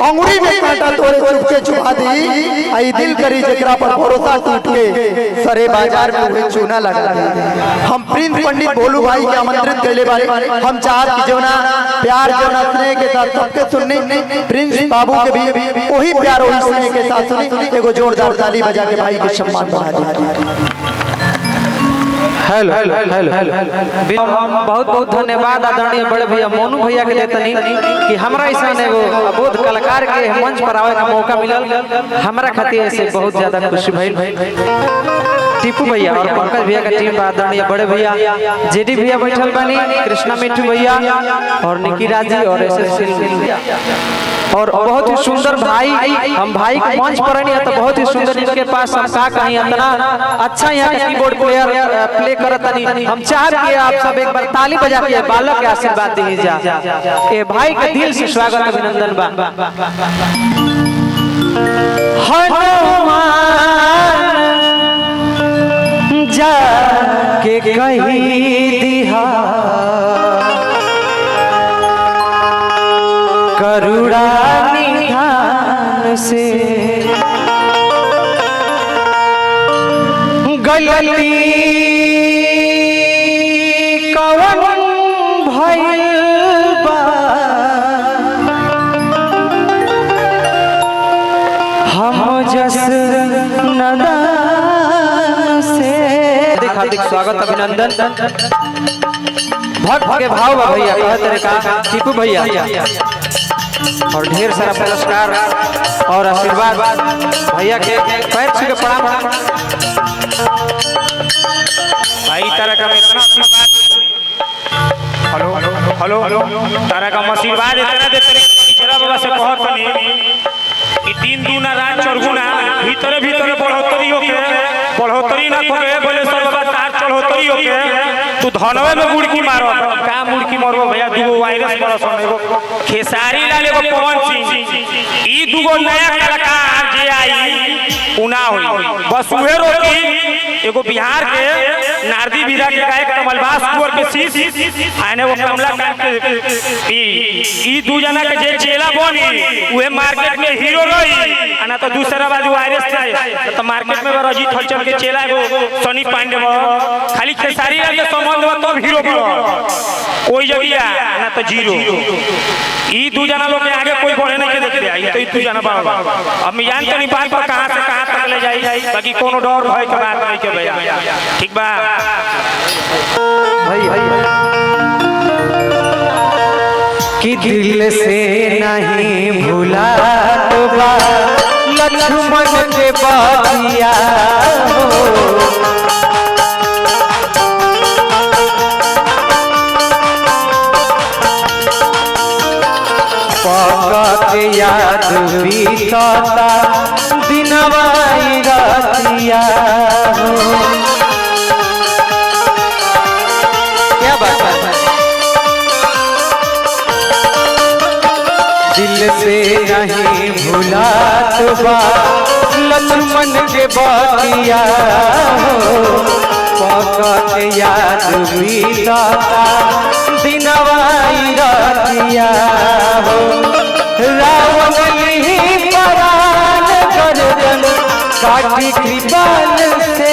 अंगुरी में कांटा तोरे चुपके छुपा दी आई दिल करी जकरा पर भरोसा टूट के सरे बाजार में हुए चूना लगा दी। हम प्रिंस पंडित भोलू भाई के आमंत्रित कैले बारे हम चाहत कि जौना प्यार जौना स्नेह के साथ सबके सुननी प्रिंस बाबू के भी वही प्यार वही स्नेह के साथ सुनी एगो जोरदार ताली बजा के भाई के सम्मान बढ़ा दी। हेलो हेलो हेलो हेलो हम बहुत बहुत धन्यवाद आदरणीय बड़े भैया मोनू भैया के देतनी कि हमरा ऐसा एगो अबोध कलाकार के मंच पर आवे का मौका मिलल हमरा खातिर ऐसे बहुत ज्यादा खुशी भइल। टीपू भैया और पंकज भैया का टीम आदरणीय बड़े भैया जेडी भैया बैठल बानी कृष्णा मिट्टू भैया और निकी राजी और और बहुत ही सुंदर भाई हम भाई के मंच पर नहीं तो बहुत ही सुंदर इनके पास हम का कहीं इतना अच्छा यहाँ का कीबोर्ड प्लेयर प्ले करता नहीं। हम चाहते हैं आप सब एक बार ताली बजा के बालक के आशीर्वाद दीजिए जा ए भाई के दिल से स्वागत अभिनंदन बा। हनुमान जाके कही दिहा करुणा निधान से गलती कवन भइल बा हम जस नदान से हार्दिक स्वागत अभिनंदन भक्त के भाव भैया कहते रे का टीपू भैया और ढेर सारा पुरस्कार और आशीर्वाद भैया के पैर छू के प्रणाम। भाई तारा का इतना आशीर्वाद हेलो हेलो हेलो तारा का आशीर्वाद इतना देते चला बाबा से बहुत नहीं कि 3 दूना रात 4 गुना भीतरे भीतरे बढ़ोतरी ना करे बोले सब बाबा तार चढ़ोतरी होके तू धनवे में मुड़की मारो का मुड़की मारबो भैया दुगो वायरस परसन एगो खेसारी लाल एगो पवन सिंह ई दुगो नया कलाकार जे आई उना होई बस उहे रोकी एगो बिहार के नारदी विदा के गायक कमलबास कुंवर के शीश आने वो कमला के ई दू जना के जे चेला बनी उहे मार्केट में हीरो रही आना तो दूसरा बाजू वायरस नहीं तो मार्केट में रजीत हलचल के चेला एगो सनी पांडे खाली खेसारी लाल के संबंध में तब हीरो बनो ओई जगिया ना तो जीरो ई दू जना लोग के आगे कोई बढ़े नहीं के देख दे आई तो ई दू जना बाबा अब मैं जानते नहीं बात पर कहां से कहां तक ले जाई बाकी कोनो डर भय के बात नहीं के भैया ठीक बा भाई कि दिल से नहीं भूला तो बा लक्ष्मण के बातिया हो के याद बीतता दिनवाई रातिया हो क्या बात है दिल से नहीं भूला तो बा लक्ष्मण के बातिया हो के याद बीतता दिनवाई रातिया हो रावण ही परान गर्दन काटी कृपाल से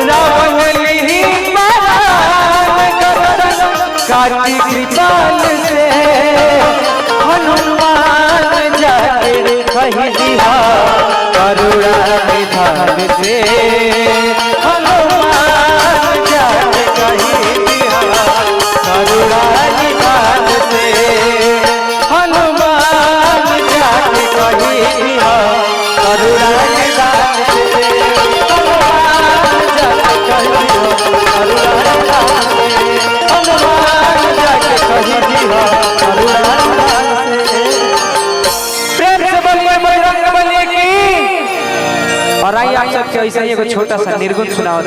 रावण ही परान गर्दन काटी कृपाल से हनुमान जाके कही दिया करुणा निधान से हनुमान जाके कही दिया करुणा निधान से और आइए आप सबके ऐसा ही एगो छोटा सा निर्गुण सुनाओ।